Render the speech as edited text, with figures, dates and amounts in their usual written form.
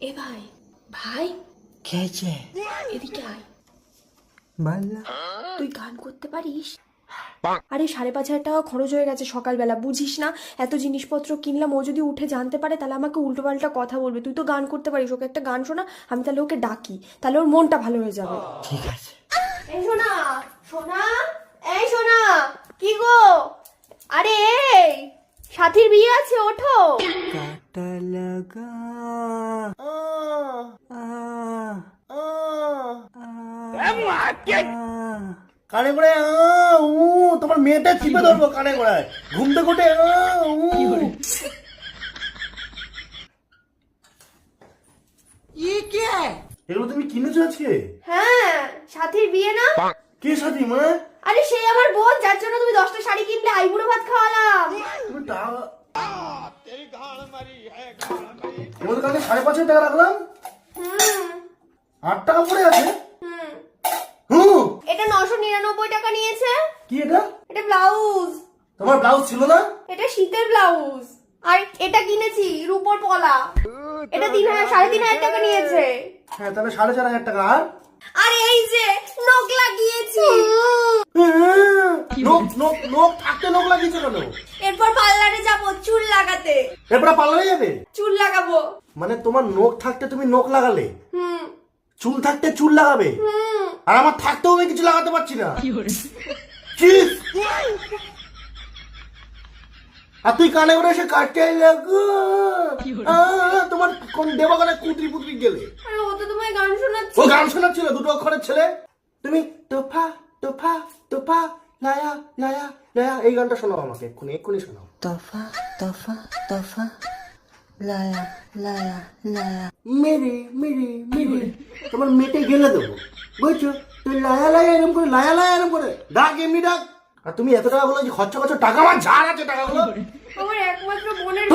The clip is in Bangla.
এ ভাই ভাই খেয়েছে এদিকে আয়। বাল্লা তুই গান করতে পারিস? আরে 5,500 টাকা খরচ হয়ে গেছে সকালবেলা, বুঝিস না? এত জিনিসপত্র কিনলাম, ও যদি উঠে জানতে পারে তাহলে আমাকে উল্টোপাল্টা কথা বলবে। তুই তো গান করতে পারিস, ওকে একটা গান শোনা, আমি তাহলে ওকে ডাকি, তাহলে ওর মনটা ভালো হয়ে যাবে। ঠিক আছে। এই সোনা, সোনা, এই সোনা, কি গো? আরে এই সাথীর বিয়ে আছে, ওঠো। কাটা লাগা কানে করে তোমার মেয়েটা চিপে ধরবো কানে করে ঘুম থেকে উঠে এগুলো তুমি কিনেছো আজকে? হ্যাঁ, সাথীর বিয়ে না? কে সাথী মানে? আরে সেই আমার বোন, যার জন্য তুমি 10টা শাড়ি কিনলে, আইবুড়ো ভাত খাওয়ালাম। তুমি টাকা এর কাছে 5,500 টাকা রাখলাম, 8 টাকা পড়ে আছে। এটা 999 টাকা নিয়েছে। কি এটা? এটা ব্লাউজ। তোমার ব্লাউজ ছিল না? এটা শীতের ব্লাউজ। আর এটা কিনেছি রূপোর পলা, এটা 3,500 টাকা নিয়েছে। হ্যাঁ, তাহলে 4,500 টাকা। আর এই যে নখ লাগিয়েছি। নখ থাকতে নখ লাগিয়েছে কেন? এরপর পার্লারে যাব চুল লাগাতে। এরপর পার্লারে যাবে? চুল লাগাবো। মানে তোমার নখ থাকতে তুমি নখ লাগালে, চুল থাকতে চুল লাগাবে, আর আমার থাকতেও আমি কিছু লাগাতে পারছি না। আর তুই কানে করে এসে কাটতে তোমার কোন দেবাগানে কুতরি পুতরি গেলে? আরে ও তো তোমায় গান শোনাচ্ছে। ও গান শোনাচ্ছিল, 2 অক্ষরের ছেলে। তুমি তোফা তোফা তোফা লায়া লায়া লায়া, এই গানটা শোনাও আমাকে, এক্ষুনি শোনাও। তোফা তোফা তোফা লায়া লায়া লায়া মেরে মেরে মেরে তোমার মেটে গেলে দেবো, বুঝছো? তুই লায়া লায়া এরম করে, লায়া লায়া এরম করে ডাক, এমনি ডাক। আর তুমি এত টাকা বলো যে খরচা করছো, টাকা আমার ঝাড় আছে টাকাগুলো। আমার একমাত্র বোনের